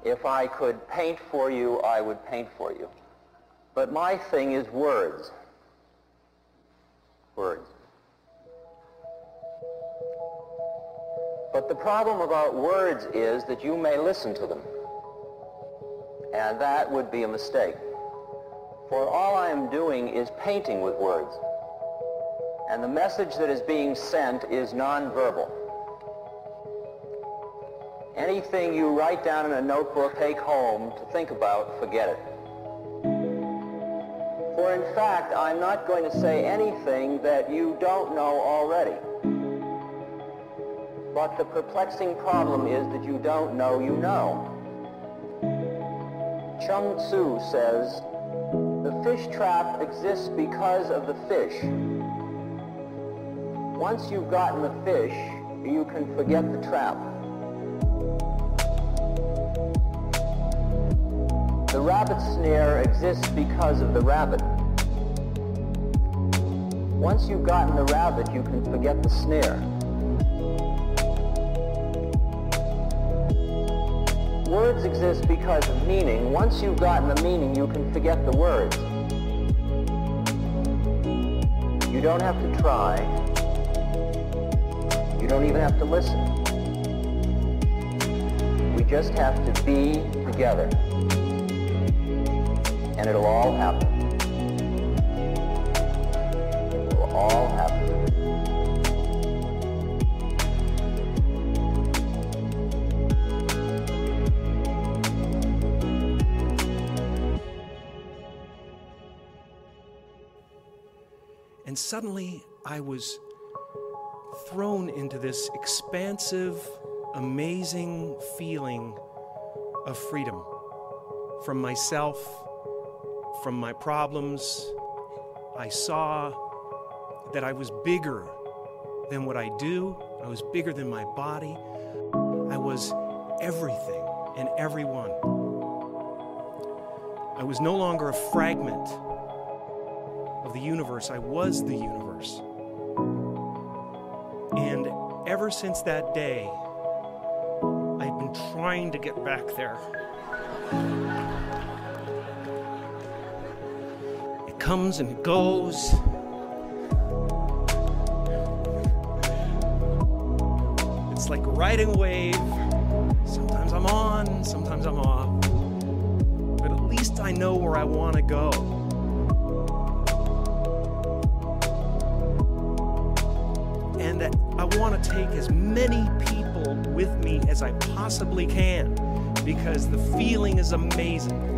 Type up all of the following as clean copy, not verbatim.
If I could paint for you, I would paint for you. But my thing is words. Words. But the problem about words is that you may listen to them. And that would be a mistake. For all I am doing is painting with words. And the message that is being sent is nonverbal. Anything you write down in a notebook, take home to think about, forget it. For in fact, I'm not going to say anything that you don't know already. But the perplexing problem is that you don't know you know. Chung Tzu says, the fish trap exists because of the fish. Once you've gotten the fish, you can forget the trap. The rabbit snare exists because of the rabbit. Once you've gotten the rabbit, you can forget the snare. Words exist because of meaning. Once you've gotten the meaning, you can forget the words. You don't have to try. You don't even have to listen. We just have to be together. And it'll all happen. It will all happen. And suddenly I was thrown into this expansive, amazing feeling of freedom from myself, from my problems. I saw that I was bigger than what I do. I was bigger than my body. I was everything and everyone. I was no longer a fragment of the universe. I was the universe. And ever since that day, I've been trying to get back there. It comes and it goes. It's like riding a wave. Sometimes I'm on, sometimes I'm off. But at least I know where I want to go. And that I want to take as many people with me as I possibly can, because the feeling is amazing.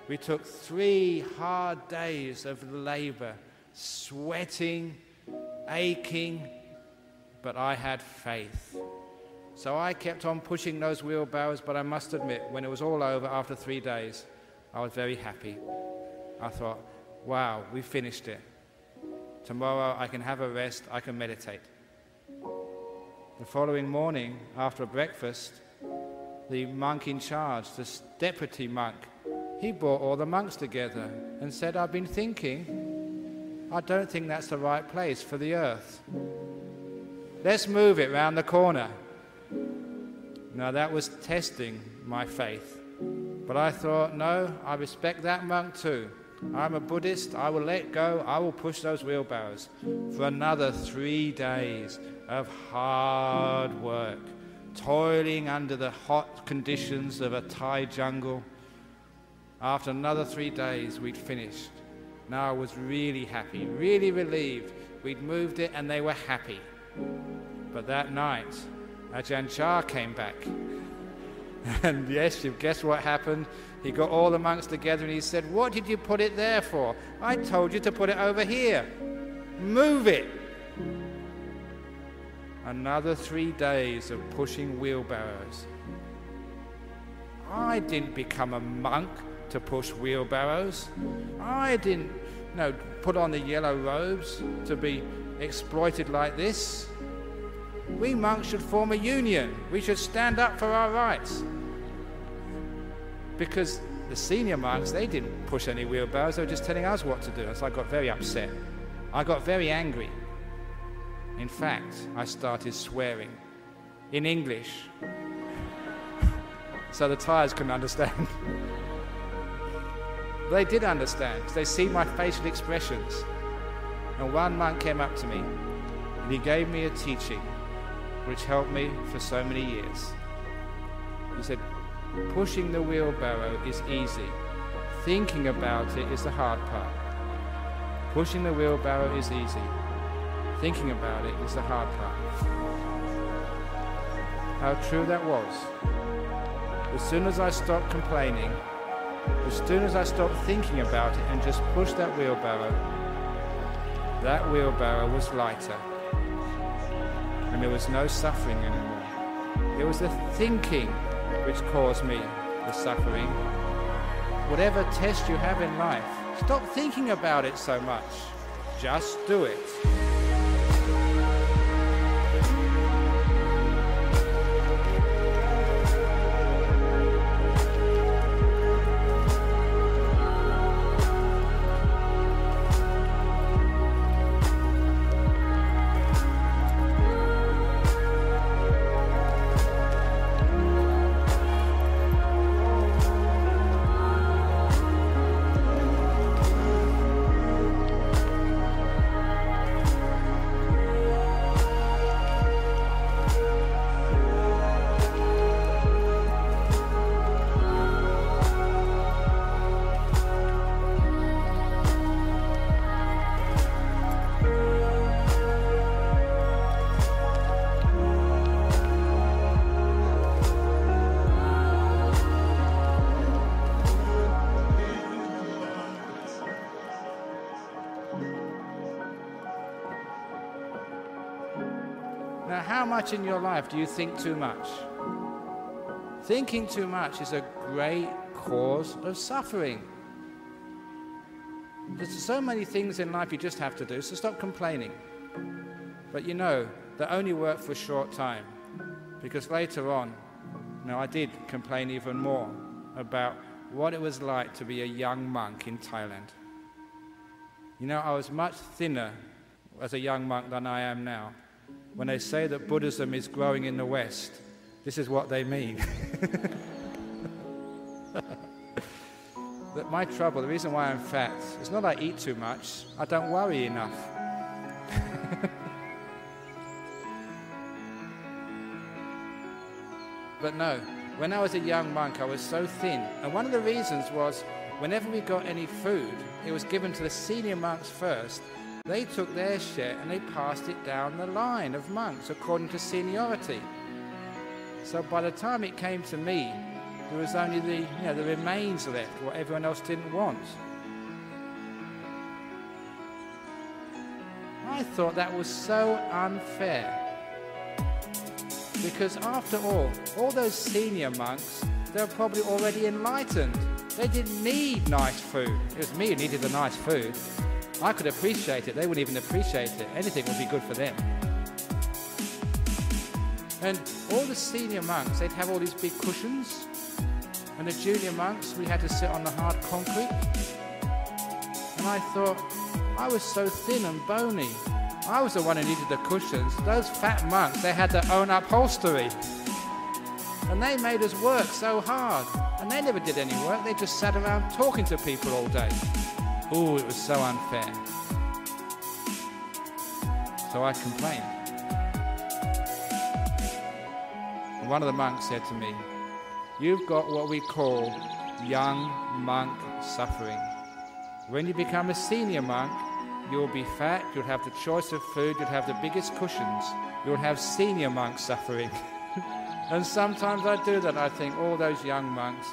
We took 3 hard days of labor, sweating, aching, but I had faith. So I kept on pushing those wheelbarrows, but I must admit, when it was all over after 3 days, I was very happy. I thought, wow, we finished it. Tomorrow I can have a rest, I can meditate. The following morning, after breakfast, the monk in charge, the deputy monk, he brought all the monks together and said, I've been thinking, I don't think that's the right place for the earth. Let's move it round the corner. Now that was testing my faith. But I thought, no, I respect that monk too. I'm a Buddhist, I will let go, I will push those wheelbarrows for another 3 days of hard work, toiling under the hot conditions of a Thai jungle. After another 3 days, we'd finished. Now I was really happy, really relieved. We'd moved it and they were happy. But that night, Ajahn Chah came back. And yes, you guess what happened? He got all the monks together and he said, what did you put it there for? I told you to put it over here. Move it. Another 3 days of pushing wheelbarrows. I didn't become a monk to push wheelbarrows. I didn't, put on the yellow robes to be exploited like this. We monks should form a union. We should stand up for our rights. Because the senior monks, they didn't push any wheelbarrows, they were just telling us what to do. So I got very upset. I got very angry. In fact, I started swearing in English so the Thais couldn't understand. They did understand, because they see my facial expressions. And one monk came up to me and he gave me a teaching which helped me for so many years. He said, pushing the wheelbarrow is easy. Thinking about it is the hard part. Pushing the wheelbarrow is easy. Thinking about it is the hard part. How true that was. As soon as I stopped complaining, as soon as I stopped thinking about it and just pushed that wheelbarrow was lighter. And there was no suffering anymore. It was the thinking which caused me the suffering. Whatever test you have in life, stop thinking about it so much. Just do it. Now, how much in your life do you think too much? Thinking too much is a great cause of suffering. There's so many things in life you just have to do, so stop complaining. But you know, they only work for a short time, because later on, I did complain even more about what it was like to be a young monk in Thailand. I was much thinner as a young monk than I am now. When they say that Buddhism is growing in the West, this is what they mean. But my trouble, the reason why I'm fat, it's not I eat too much, I don't worry enough. But no, when I was a young monk, I was so thin. And one of the reasons was, whenever we got any food, it was given to the senior monks first. They took their share and they passed it down the line of monks according to seniority. So by the time it came to me, there was only the remains left, what everyone else didn't want. I thought that was so unfair. Because after all those senior monks, they were probably already enlightened. They didn't need nice food. It was me who needed the nice food. I could appreciate it, they wouldn't even appreciate it. Anything would be good for them. And all the senior monks, they'd have all these big cushions. And the junior monks, we had to sit on the hard concrete. And I thought, I was so thin and bony. I was the one who needed the cushions. Those fat monks, they had their own upholstery. And they made us work so hard. And they never did any work, they just sat around talking to people all day. Oh, it was so unfair. So I complained. And one of the monks said to me, "You've got what we call young monk suffering. When you become a senior monk, you'll be fat, you'll have the choice of food, you'll have the biggest cushions. You'll have senior monk suffering." And sometimes I do that. I think, all those young monks,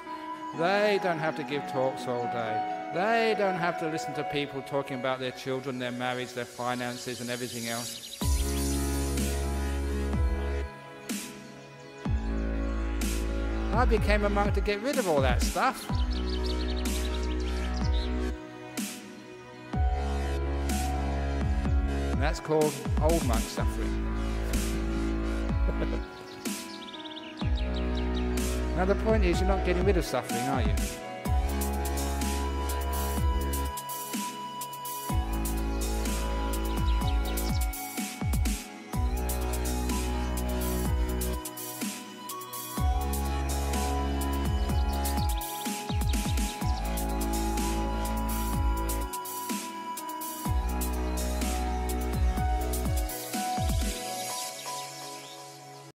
they don't have to give talks all day. They don't have to listen to people talking about their children, their marriage, their finances and everything else. I became a monk to get rid of all that stuff. And that's called old monk suffering. Now the point is, you're not getting rid of suffering, are you?